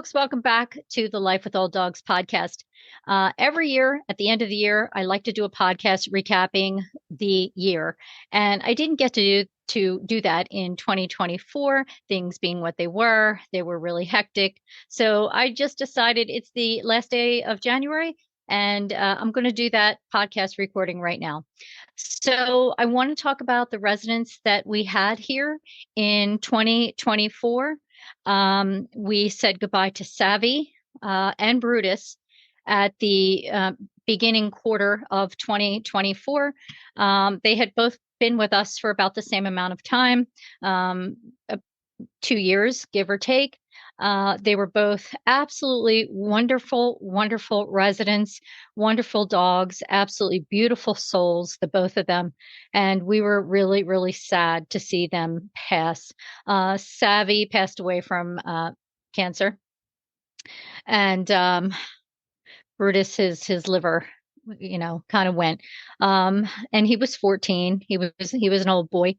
folks. Welcome back to the Life with Old Dogs podcast. Every year, at the end of the year, I like to do a podcast recapping the year. And I didn't get to do that in 2024, things being what they were. They were really hectic. So I just decided it's the last day of January, and I'm going to do that podcast recording right now. So I want to talk about the residents that we had here in 2024. We said goodbye to Savvy and Brutus at the beginning quarter of 2024. They had both been with us for about the same amount of time, uh, 2 years, give or take. They were both absolutely wonderful, wonderful residents, wonderful dogs, absolutely beautiful souls, the both of them. And we were really, really sad to see them pass. Savvy passed away from cancer, and Brutus, his liver, kind of went. And he was 14. He was an old boy,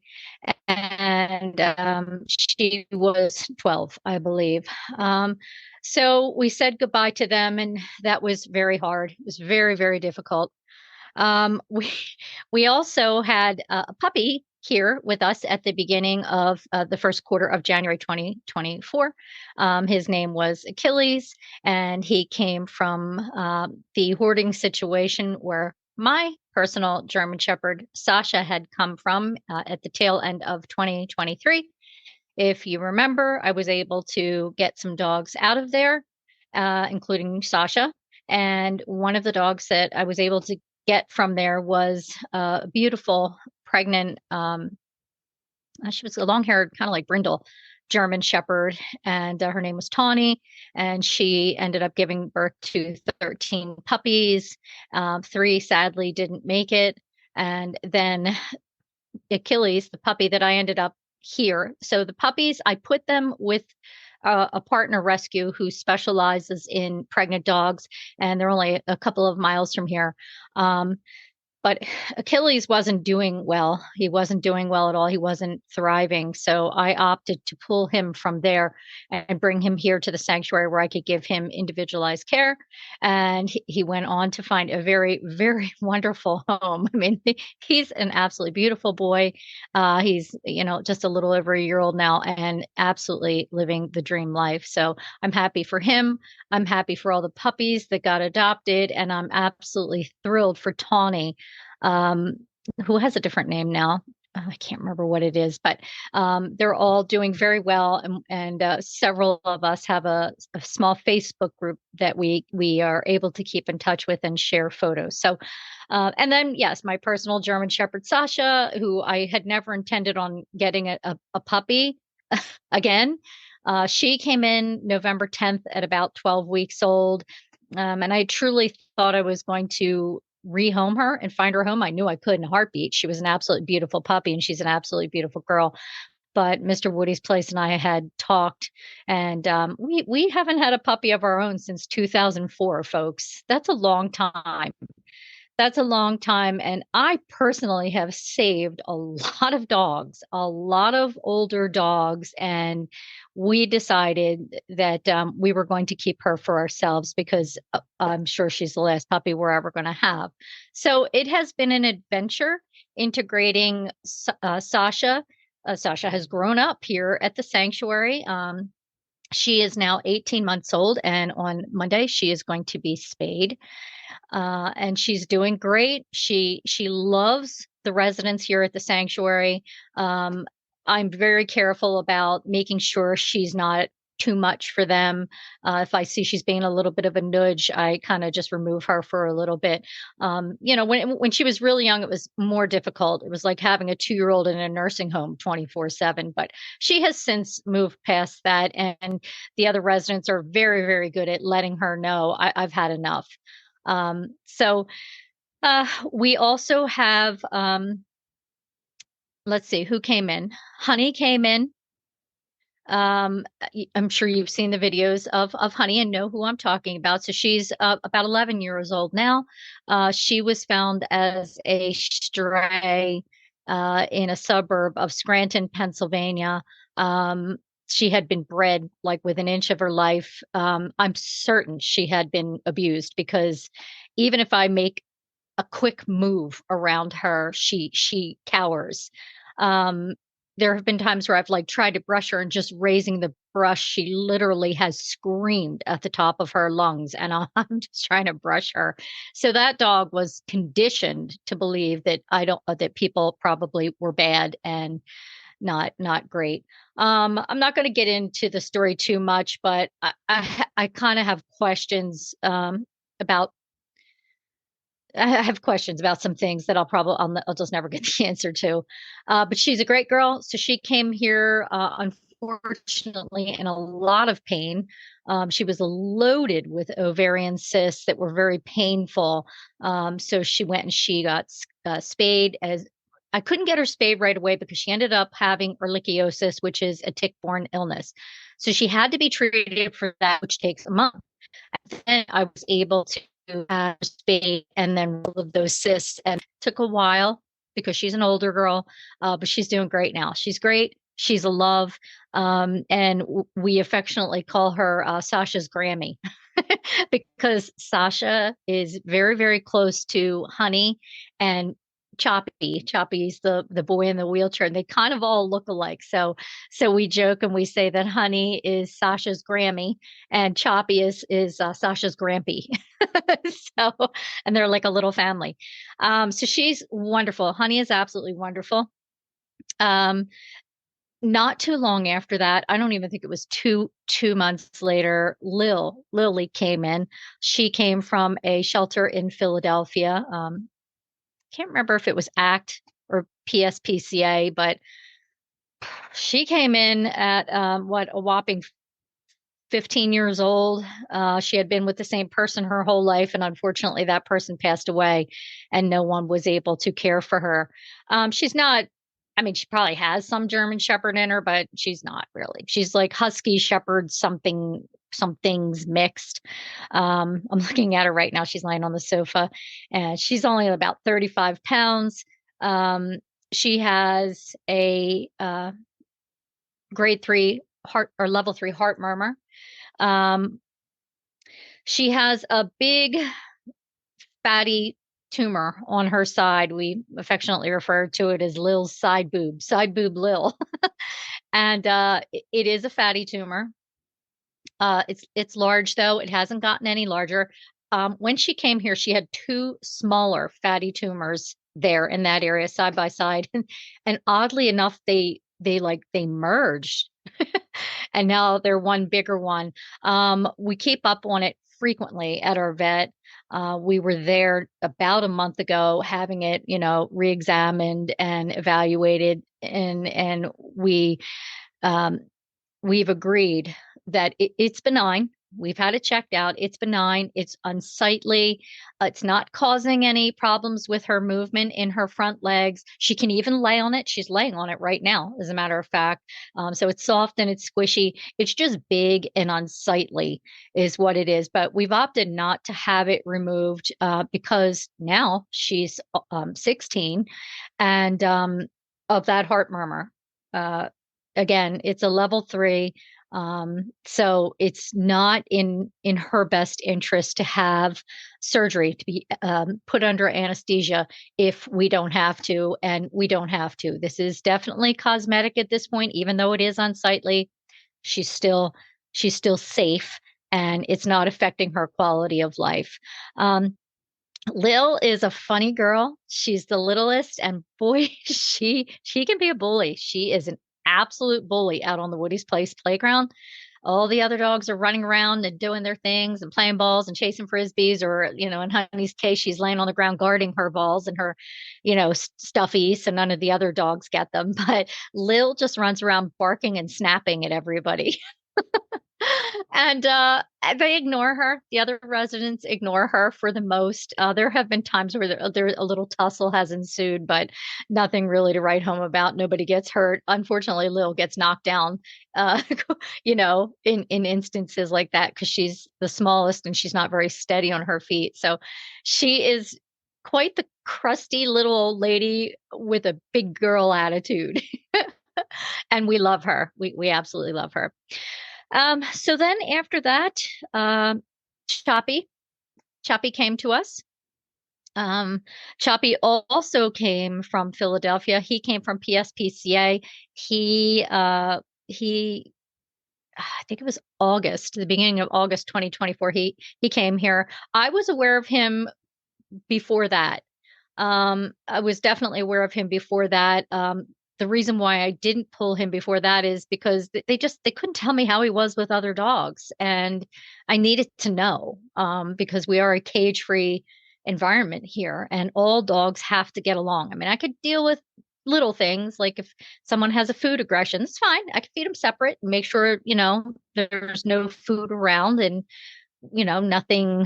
and she was 12, I believe. So we said goodbye to them, and that was very hard. It was very, very difficult. Um, we we also had a puppy here with us at the beginning of the first quarter of January 2024. His name was Achilles, and he came from the hoarding situation where my personal German Shepherd Sasha had come from at the tail end of 2023. If you remember, I was able to get some dogs out of there, including Sasha. And one of the dogs that I was able to get from there was a beautiful pregnant, she was a long haired, kind of like brindle German Shepherd, and her name was Tawny. And she ended up giving birth to 13 puppies. Three sadly didn't make it. And then Achilles, the puppy that I ended up here. So the puppies, I put them with a partner rescue who specializes in pregnant dogs, and they're only a couple of miles from here. But Achilles wasn't doing well. He wasn't doing well at all. He wasn't thriving. So I opted to pull him from there and bring him here to the sanctuary where I could give him individualized care. And he went on to find a very, very wonderful home. I mean, he's an absolutely beautiful boy. He's, just a little over a year old now and absolutely living the dream life. So I'm happy for him. I'm happy for all the puppies that got adopted. And I'm absolutely thrilled for Tawny, um, who has a different name now. I can't remember what it is, but they're all doing very well, and several of us have a small Facebook group that we are able to keep in touch with and share photos. So, and then yes, my personal German Shepherd Sasha, who I had never intended on getting a puppy again. She came in November 10th at about 12 weeks old. And I truly thought I was going to rehome her and find her home. I knew I could in a heartbeat. She was an absolutely beautiful puppy, and she's an absolutely beautiful girl. But Mr. Woody's Place and I had talked, and we haven't had a puppy of our own since 2004, folks. That's a long time. That's a long time. And I personally have saved a lot of dogs, a lot of older dogs. And we decided that we were going to keep her for ourselves because I'm sure she's the last puppy we're ever going to have. So it has been an adventure integrating Sasha. Sasha has grown up here at the sanctuary. She is now 18 months old, and on Monday she is going to be spayed. And she's doing great. She loves the residents here at the sanctuary. I'm very careful about making sure she's not too much for them. If I see she's being a little bit of a nudge, I kind of just remove her for a little bit. When she was really young, it was more difficult. It was like having a 2-year-old in a nursing home 24/7. But she has since moved past that, and the other residents are very, very good at letting her know I've had enough. So we also have, let's see, who came in? Honey came in. I'm sure you've seen the videos of Honey and know who I'm talking about. So she's about 11 years old now. She was found as a stray in a suburb of Scranton, Pennsylvania. she had been bred like with an inch of her life. I'm certain she had been abused because even if I make a quick move around her, she cowers. Um, there have been times where I've like tried to brush her and just raising the brush, she literally has screamed at the top of her lungs, and I'm just trying to brush her. So that dog was conditioned to believe that I don't that people probably were bad and not great. I'm not going to get into the story too much, but I kind of have questions about I have questions about some things that I'll just never get the answer to. But she's a great girl. So she came here, unfortunately, in a lot of pain. She was loaded with ovarian cysts that were very painful. So she went and she got spayed. As I couldn't get her spayed right away because she ended up having ehrlichiosis, which is a tick-borne illness. So she had to be treated for that, which takes a month. Then I was able to have spade and then all of those cysts, and it took a while because she's an older girl, but she's doing great now. She's great. She's a love. And we affectionately call her Sasha's Grammy because Sasha is very, very close to Honey and Choppy. Choppy's the boy in the wheelchair, and they kind of all look alike. So we joke and we say that Honey is Sasha's Grammy and Choppy is Sasha's Grampy. So, and they're like a little family. So she's wonderful. Honey is absolutely wonderful. Um, Not too long after that, I don't even think it was two months later, Lily came in. She came from a shelter in Philadelphia. Can't remember if it was ACT or PSPCA, but she came in at what a whopping 15 years old. She had been with the same person her whole life, and unfortunately, that person passed away, and no one was able to care for her. She's not, I mean, she probably has some German Shepherd in her, but she's not really. She's like Husky Shepherd, some things mixed. I'm looking at her right now. She's lying on the sofa, and she's only about 35 pounds. Um, she has a grade 3 heart or level 3 heart murmur. um, she has a big fatty tumor on her side. We affectionately refer to it as Lil's side boob Lil. And it is a fatty tumor. It's large though. It hasn't gotten any larger. When she came here, she had two smaller fatty tumors there in that area side by side. And oddly enough, they merged and now they're one bigger one. We keep up on it frequently at our vet. We were there about a month ago having it, re-examined and evaluated, and um, we've agreed that it's benign. We've had it checked out. It's benign. It's unsightly. It's not causing any problems with her movement in her front legs. She can even lay on it. She's laying on it right now, as a matter of fact. So it's soft and it's squishy. It's just big and unsightly, is what it is. But we've opted not to have it removed because now she's 16 and of that heart murmur. Uh, Again, it's a level 3. So it's not in her best interest to have surgery, to be put under anesthesia if we don't have to, and we don't have to. This is definitely cosmetic at this point, even though it is unsightly. She's still she's still safe, and it's not affecting her quality of life. Lil is a funny girl. She's the littlest, and boy, she can be a bully. She is an absolute bully out on the Woody's Place playground. All the other dogs are running around and doing their things and playing balls and chasing frisbees, or in Honey's case, she's laying on the ground guarding her balls and her, stuffies, so none of the other dogs get them. But Lil just runs around barking and snapping at everybody. And they ignore her. The other residents ignore her for the most. There have been times where there a little tussle has ensued, but nothing really to write home about. Nobody gets hurt. Unfortunately, Lil gets knocked down, uh, in instances like that because she's the smallest and she's not very steady on her feet. So she is quite the crusty little old lady with a big girl attitude. And we love her. We absolutely love her. So then after that, um, Choppy, Choppy came to us. Um, Choppy also came from Philadelphia. He came from PSPCA. He he I think it was August, the beginning of August 2024. He came here. I was aware of him before that. I was definitely aware of him before that. The reason why I didn't pull him before that is because they couldn't tell me how he was with other dogs, and I needed to know because we are a cage-free environment here, and all dogs have to get along. I mean, I could deal with little things like if someone has a food aggression, it's fine. I can feed them separate and make sure, there's no food around and nothing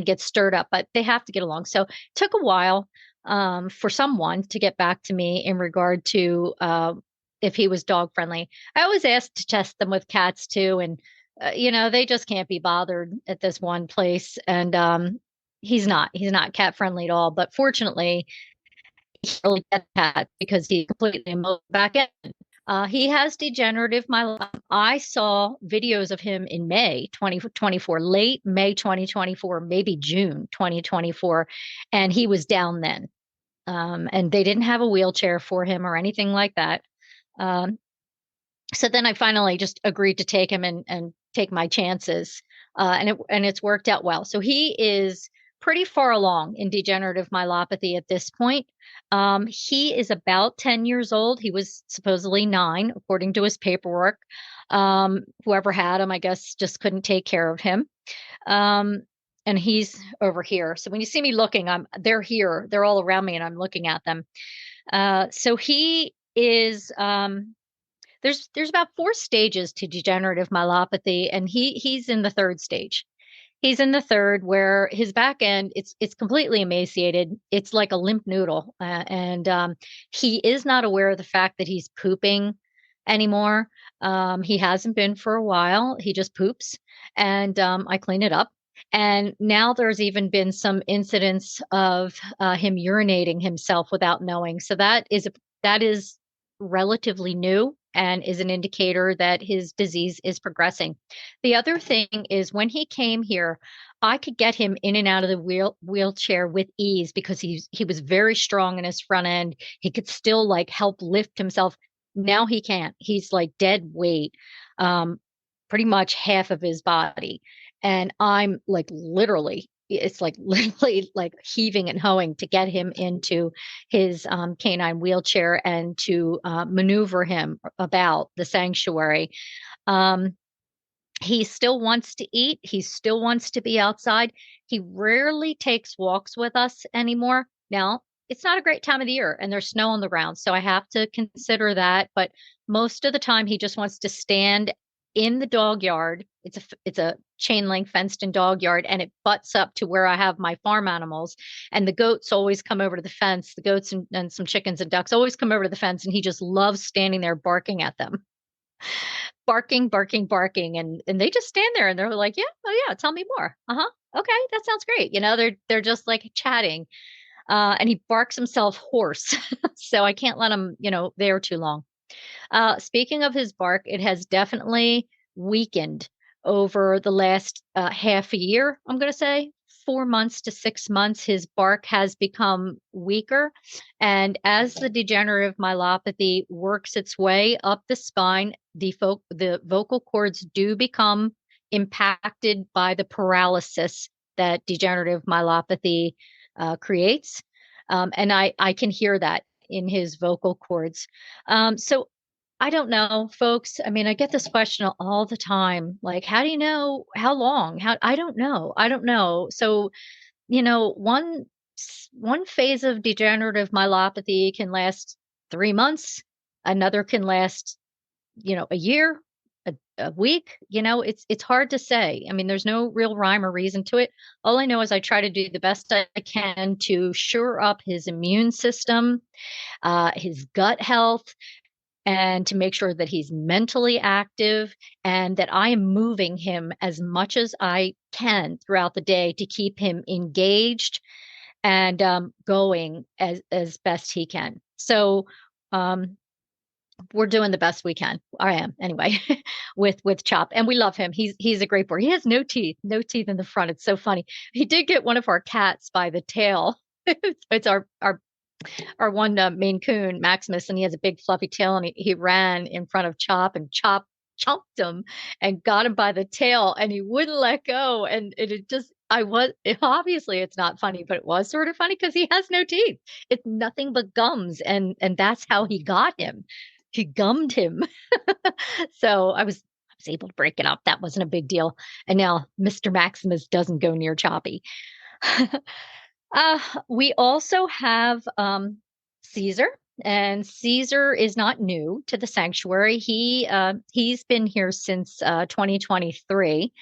gets stirred up, but they have to get along. So it took a while for someone to get back to me in regard to if he was dog friendly. I always ask to test them with cats too, and they just can't be bothered at this one place. And he's not cat friendly at all. But fortunately, he really get cat because he completely moved back in. He has degenerative myeloma. I saw videos of him in May 2024, late May 2024, maybe June 2024, and he was down then. And they didn't have a wheelchair for him or anything like that. Um, so then I finally just agreed to take him and take my chances, and it's worked out well. So he is pretty far along in degenerative myelopathy at this point. He is about 10 years old. He was supposedly 9, according to his paperwork. Whoever had him, I guess, just couldn't take care of him. And he's over here. So when you see me looking, they're here. They're all around me, and I'm looking at them. So he is. There's about 4 stages to degenerative myelopathy, and he's in the third stage. He's in the third where his back end it's completely emaciated. It's like a limp noodle, and he is not aware of the fact that he's pooping anymore. He hasn't been for a while. He just poops, and I clean it up. And now there's even been some incidents of him urinating himself without knowing. So that is relatively new and is an indicator that his disease is progressing. The other thing is when he came here, I could get him in and out of the wheelchair with ease because he was very strong in his front end. He could still like help lift himself. Now he can't. He's like dead weight, pretty much half of his body. And I'm like literally, it's like literally like heaving and hoeing to get him into his canine wheelchair and to maneuver him about the sanctuary. Um, he still wants to eat. He still wants to be outside. He rarely takes walks with us anymore. Now, it's not a great time of the year and there's snow on the ground, so I have to consider that. But most of the time, he just wants to stand in the dog yard. It's a chain link fenced in dog yard, and it butts up to where I have my farm animals. And the goats always come over to the fence. The goats and some chickens and ducks always come over to the fence, and he just loves standing there barking at them, barking, barking, barking, and they just stand there and they're like, yeah, oh yeah, tell me more. Uh-huh. Okay, that sounds great. They're just like chatting. And he barks himself hoarse. So I can't let him, there too long. Speaking of his bark, it has definitely weakened over the last half a year, I'm going to say. 4 months to 6 months, his bark has become weaker. And as the degenerative myelopathy works its way up the spine, the vocal cords do become impacted by the paralysis that degenerative myelopathy creates. And I can hear that in his vocal cords. So I don't know, folks. I mean, I get this question all the time. Like, how do you know how long? I don't know. I don't know. So, one phase of degenerative myelopathy can last 3 months. Another can last, a year, a week. It's hard to say. I mean, there's no real rhyme or reason to it. All I know is I try to do the best I can to shore up his immune system, his gut health, and to make sure that he's mentally active and that I am moving him as much as I can throughout the day to keep him engaged and going as best he can. So, um, We're doing the best we can. I am anyway, with Chop, and we love him. He's a great boy. He has no teeth, no teeth in the front. It's so funny. He did get one of our cats by the tail. It's our one Maine Coon, Maximus, and he has a big fluffy tail, and he ran in front of Chop, and Chop chomped him and got him by the tail, and he wouldn't let go. And it just, obviously it's not funny, but it was sort of funny because he has no teeth. It's nothing but gums, and that's how he got him. He gummed him. So I was able to break it up. That wasn't a big deal. And now Mr. Maximus doesn't go near Choppy. Uh, we also have Caesar, and Caesar is not new to the sanctuary. He's been here since 2023.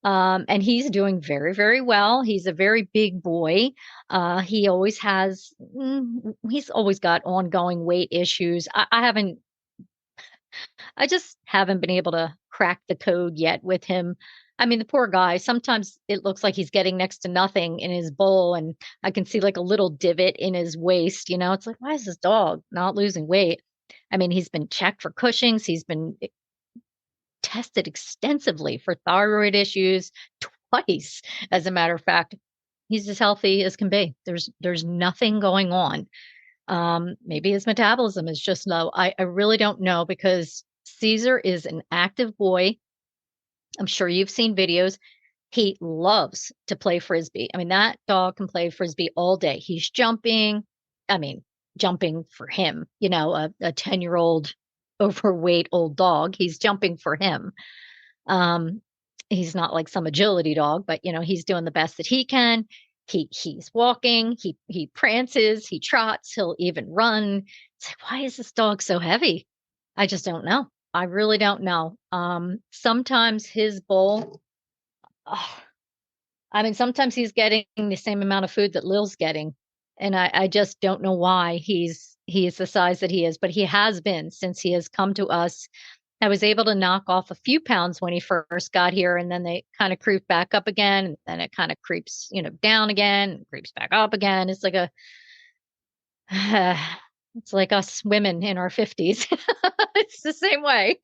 And he's doing very, very well. He's a very big boy. He always has, he's always got ongoing weight issues. I just haven't been able to crack the code yet with him. I mean, the poor guy, sometimes it looks like he's getting next to nothing in his bowl, and I can see like a little divot in his waist. It's like, why is this dog not losing weight? I mean, he's been checked for Cushing's, he's been tested extensively for thyroid issues twice, as a matter of fact. He's as healthy as can be. There's nothing going on. Maybe his metabolism is just low. I really don't know, because Caesar is an active boy. I'm sure you've seen videos. He loves to play frisbee. I mean, that dog can play frisbee all day. He's jumping. I mean, jumping for him, a 10-year-old overweight old dog. He's jumping for him. Um, he's not like some agility dog, but he's doing the best that he can. He's walking, he prances, he trots, he'll even run. It's like, why is this dog so heavy? I just don't know. I really don't know. Sometimes his bowl, oh, I mean, sometimes he's getting the same amount of food that Lil's getting. And I just don't know why he is the size that he is, but he has been since he has come to us. I was able to knock off a few pounds when he first got here, and then they kind of creep back up again, and then it kind of creeps, down again, and creeps back up again. It's like it's like us women in our 50s. It's the same way.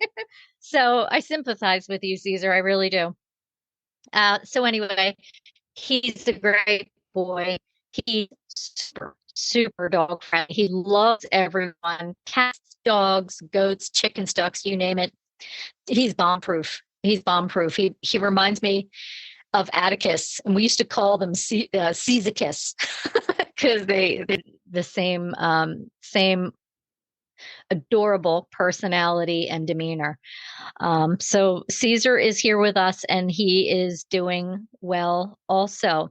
So I sympathize with you, Caesar. I really do. So anyway, he's a great boy. He's super, super dog friendly. He loves everyone. Cats, dogs, goats, chickens, ducks, you name it. He's bomb proof. He's bomb proof. He reminds me of Atticus, and we used to call them Caesicus because they the same adorable personality and demeanor. So Caesar is here with us, and he is doing well also.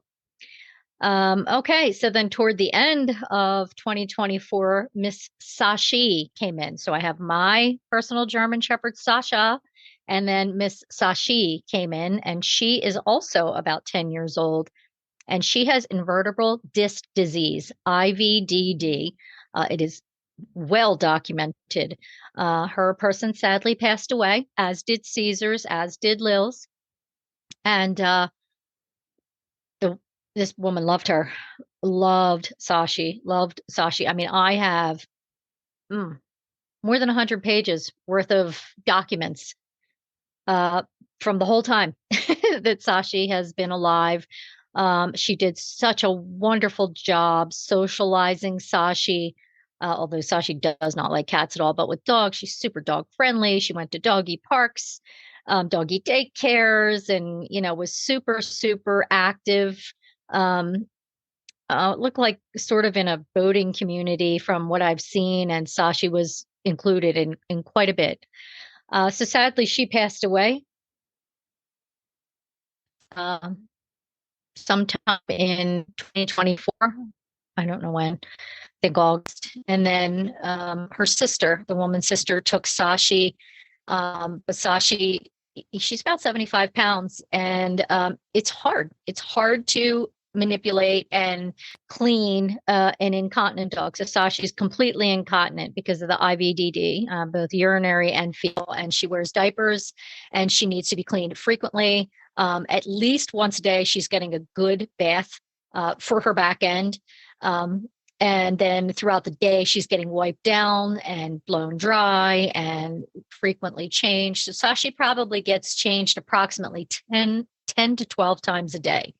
Okay, so then toward the end of 2024, Miss Sashi came in. So I have my personal German Shepherd, Sasha, and then Miss Sashi came in, and she is also about 10 years old, and she has invertebral disc disease, IVDD. It is well documented. Her person sadly passed away, as did Caesar's, as did Lil's, and this woman loved her, loved Sashi, loved Sashi. I mean, I have more than 100 pages worth of documents from the whole time that Sashi has been alive. She did such a wonderful job socializing Sashi, although Sashi does not like cats at all, but with dogs, she's super dog friendly. She went to doggy parks, doggy daycares, and, was super, super active. Looked like sort of in a boating community from what I've seen, and Sashi was included in quite a bit. So sadly, she passed away sometime in 2024. I don't know when. I think August. And then her sister, the woman's sister, took Sashi. But Sashi, she's about 75 pounds, and it's hard. It's hard to manipulate and clean an incontinent dog. So Sashi's completely incontinent because of the IVDD, both urinary and fecal, and she wears diapers, and she needs to be cleaned frequently. At least once a day, she's getting a good bath for her back end. And then throughout the day, she's getting wiped down and blown dry and frequently changed. So Sashi probably gets changed approximately 10 to 12 times a day.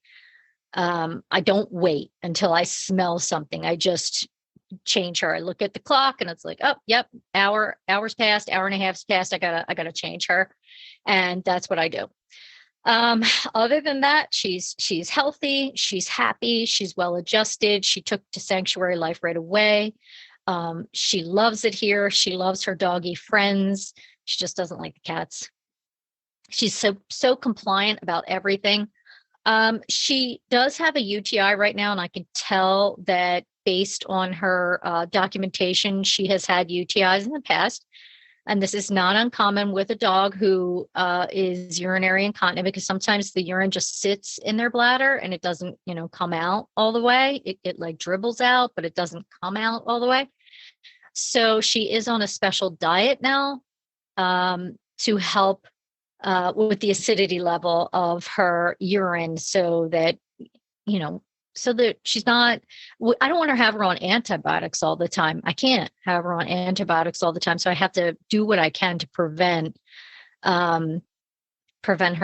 I don't wait until I smell something. I just change her. I look at the clock and it's like, oh, yep, hours passed, hour and a half's passed. I gotta change her. And that's what I do. Um, Other than that, she's healthy, she's happy, she's well adjusted. She took to sanctuary life right away. She loves it here. She loves her doggy friends. She just doesn't like the cats. She's so compliant about everything. She does have a UTI right now, and I can tell that based on her documentation, she has had UTIs in the past. And this is not uncommon with a dog who is urinary incontinent, because sometimes the urine just sits in their bladder and it doesn't, come out all the way. It like dribbles out, but it doesn't come out all the way. So she is on a special diet now to help with the acidity level of her urine, so that, you know, so that she's not, I don't want to have her on antibiotics all the time. I can't have her on antibiotics all the time. So I have to do what I can to prevent her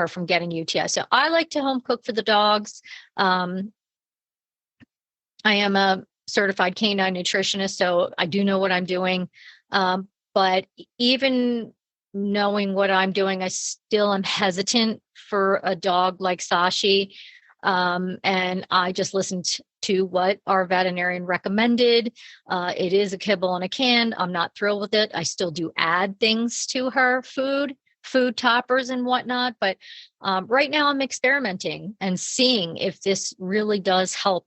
from getting UTI. So I like to home cook for the dogs. I am a certified canine nutritionist, so I do know what I'm doing. But even knowing what I'm doing, I still am hesitant for a dog like Sashi. And I just listened to what our veterinarian recommended. It is a kibble in a can. I'm not thrilled with it. I still do add things to her food toppers and whatnot. But right now I'm experimenting and seeing if this really does help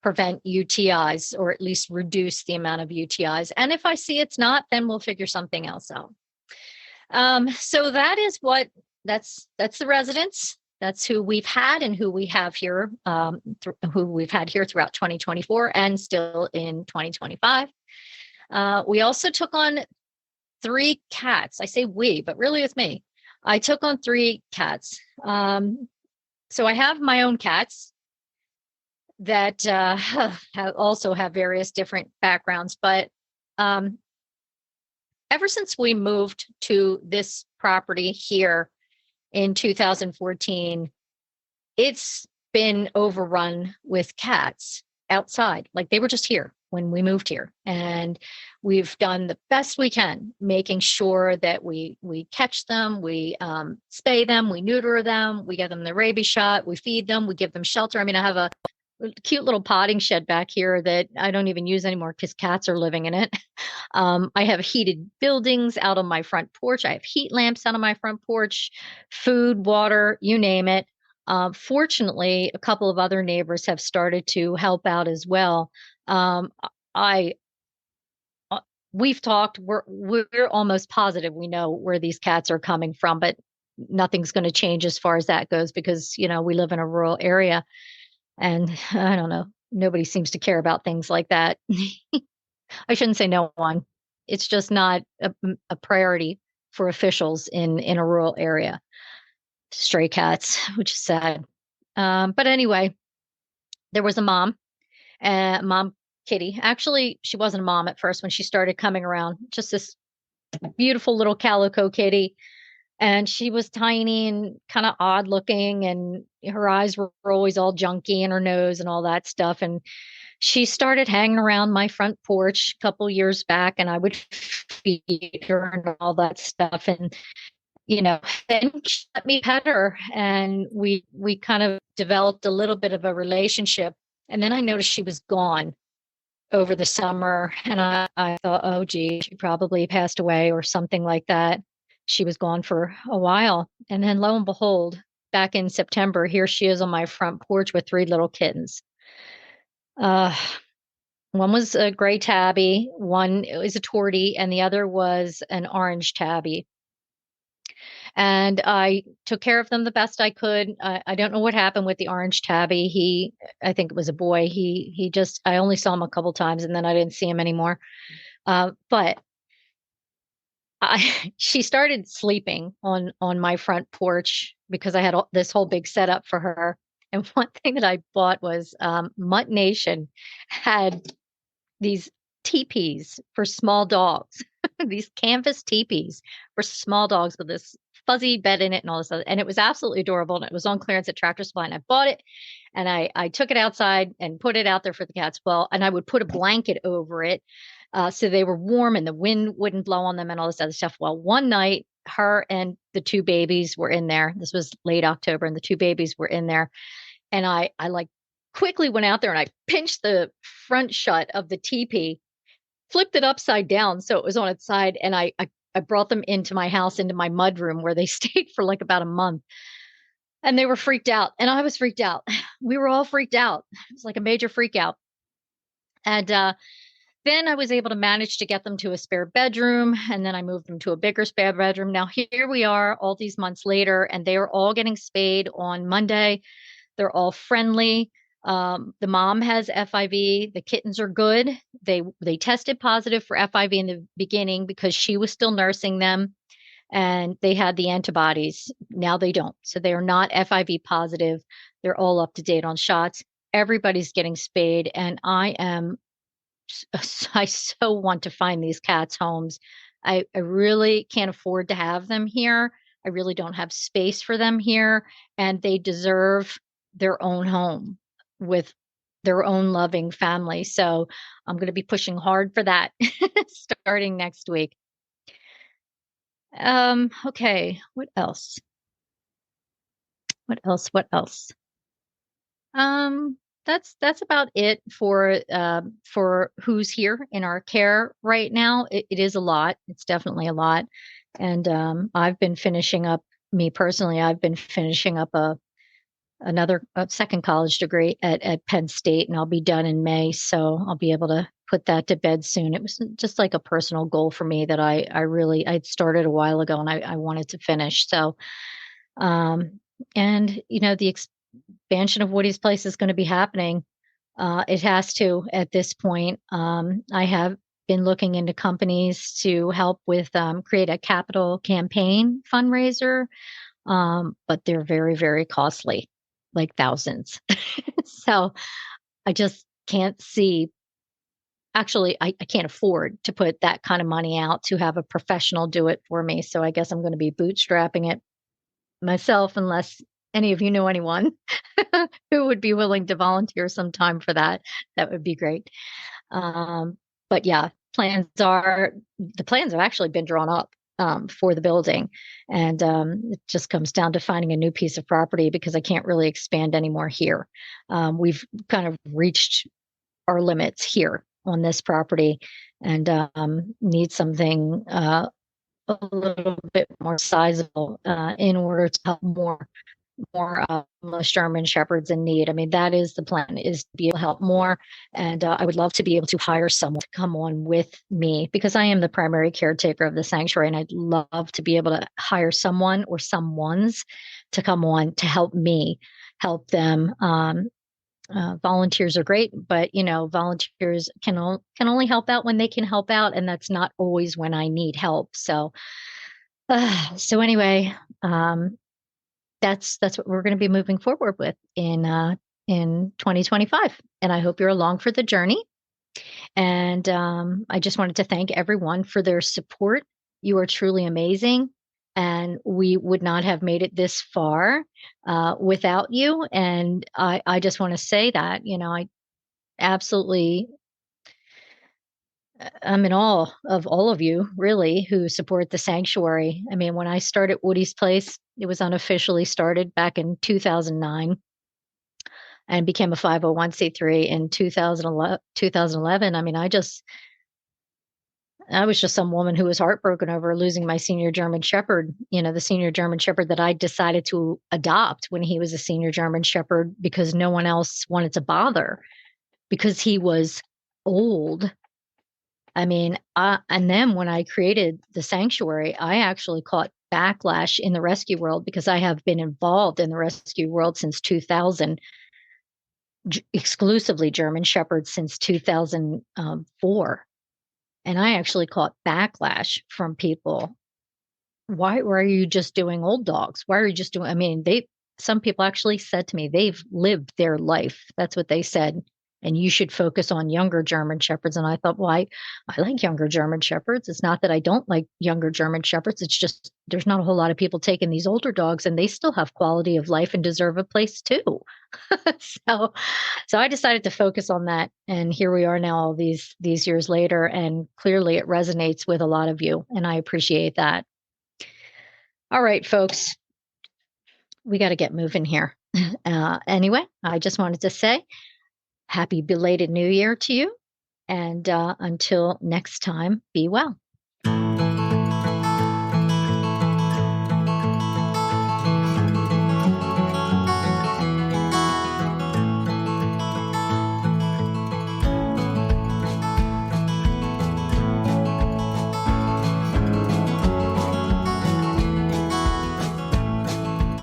prevent UTIs, or at least reduce the amount of UTIs. And if I see it's not, then we'll figure something else out. So that's the residents. That's who we've had and who we have here, who we've had here throughout 2024 and still in 2025. We also took on 3 cats. I say we, but really it's me. I took on 3 cats. So I have my own cats that also have various different backgrounds, but ever since we moved to this property here in 2014, it's been overrun with cats outside. Like, they were just here when we moved here. And we've done the best we can, making sure that we catch them, we spay them, we neuter them, we give them the rabies shot, we feed them, we give them shelter. I mean, I have a cute little potting shed back here that I don't even use anymore because cats are living in it. I have heated buildings out on my front porch. I have heat lamps out on my front porch, food, water, you name it. Fortunately, a couple of other neighbors have started to help out as well. I We've talked. We're almost positive we know where these cats are coming from, but nothing's going to change as far as that goes, because we live in a rural area, and I don't know. Nobody seems to care about things like that. I shouldn't say no one. It's just not a priority for officials in a rural area. Stray cats, which is sad. But anyway, there was a mom kitty. Actually, she wasn't a mom at first when she started coming around. Just this beautiful little calico kitty. And she was tiny and kind of odd looking, and her eyes were always all junky, and her nose and all that stuff. And she started hanging around my front porch a couple years back, and I would feed her and all that stuff. And then she let me pet her, and we kind of developed a little bit of a relationship. And then I noticed she was gone over the summer, and I thought, oh gee, she probably passed away or something like that. She was gone for a while, and then lo and behold, back in September, here she is on my front porch with 3 little kittens. One was a gray tabby, one is a tortie, and the other was an orange tabby. And I took care of them the best I could. I don't know what happened with the orange tabby. I think it was a boy. I only saw him a couple times, and then I didn't see him anymore. But she started sleeping on my front porch because I had this whole big setup for her. And one thing that I bought was Mutt Nation had these teepees for small dogs, these canvas teepees for small dogs with this fuzzy bed in it and all this other. And it was absolutely adorable. And it was on clearance at Tractor Supply. And I bought it and I took it outside and put it out there for the cats. Well, and I would put a blanket over it so they were warm and the wind wouldn't blow on them and all this other stuff. Well, one night, her and the two babies were in there. This was late October, and the two babies were in there. And I like quickly went out there and I pinched the front shut of the teepee, flipped it upside down so it was on its side, and I brought them into my house, into my mud room where they stayed for like about a month. And they were freaked out, and I was freaked out. We were all freaked out. It was like a major freak out. And then I was able to manage to get them to a spare bedroom, and then I moved them to a bigger spare bedroom. Now here we are all these months later, and they are all getting spayed on Monday. They're all friendly. The mom has FIV. The kittens are good. They tested positive for FIV in the beginning because she was still nursing them, and they had the antibodies. Now they don't. So they are not FIV positive. They're all up to date on shots. Everybody's getting spayed, and I so want to find these cats homes. I really can't afford to have them here. I really don't have space for them here, and they deserve their own home with their own loving family. So I'm going to be pushing hard for that starting next week. Okay, what else? What else? What else? Um, that's about it for who's here in our care right now. It is a lot. It's definitely a lot. And I've been finishing up, me personally, I've been finishing up a second college degree at Penn State, and I'll be done in May. So I'll be able to put that to bed soon. It was just like a personal goal for me that I'd started a while ago, and I wanted to finish. So and the expansion of Woody's Place is going to be happening. It has to at this point. I have been looking into companies to help with create a capital campaign fundraiser, but they're very, very costly, like thousands. So I just can't see. Actually, I can't afford to put that kind of money out to have a professional do it for me. So I guess I'm going to be bootstrapping it myself, unless any of you know anyone who would be willing to volunteer some time for that. That would be great. But yeah, the plans have actually been drawn up for the building. And it just comes down to finding a new piece of property because I can't really expand anymore here. We've kind of reached our limits here on this property and need something a little bit more sizable in order to help more English German shepherds in need. I mean, that is the plan, is to be able to help more. And I would love to be able to hire someone to come on with me because I am the primary caretaker of the sanctuary. And I'd love to be able to hire someone or someones to come on to help me help them. Volunteers are great, but volunteers can only help out when they can help out, and that's not always when I need help. So anyway, that's what we're going to be moving forward with in 2025, and I hope you're along for the journey. And I just wanted to thank everyone for their support. You are truly amazing. And we would not have made it this far without you. And I just want to say that, I absolutely, I'm in awe of all of you, really, who support the sanctuary. I mean, when I started Woody's Place, it was unofficially started back in 2009 and became a 501c3 in 2011. I mean, I was just some woman who was heartbroken over losing my senior German Shepherd, the senior German Shepherd that I decided to adopt when he was a senior German Shepherd because no one else wanted to bother because he was old. I mean, and then when I created the sanctuary, I actually caught backlash in the rescue world because I have been involved in the rescue world since 2000, exclusively German Shepherds since 2004. And I actually caught backlash from people. Why are you just doing old dogs? Why are you just doing, some people actually said to me, they've lived their life. That's what they said. and you should focus on younger German Shepherds. And I thought, well, I like younger German Shepherds. It's not that I don't like younger German Shepherds. It's just there's not a whole lot of people taking these older dogs, and they still have quality of life and deserve a place too. so so I decided to focus on that, and here we are now all these years later, and clearly it resonates with a lot of you, and I appreciate that. All right, folks, we got to get moving here. Anyway, I just wanted to say happy belated New Year to you, and until next time, be well.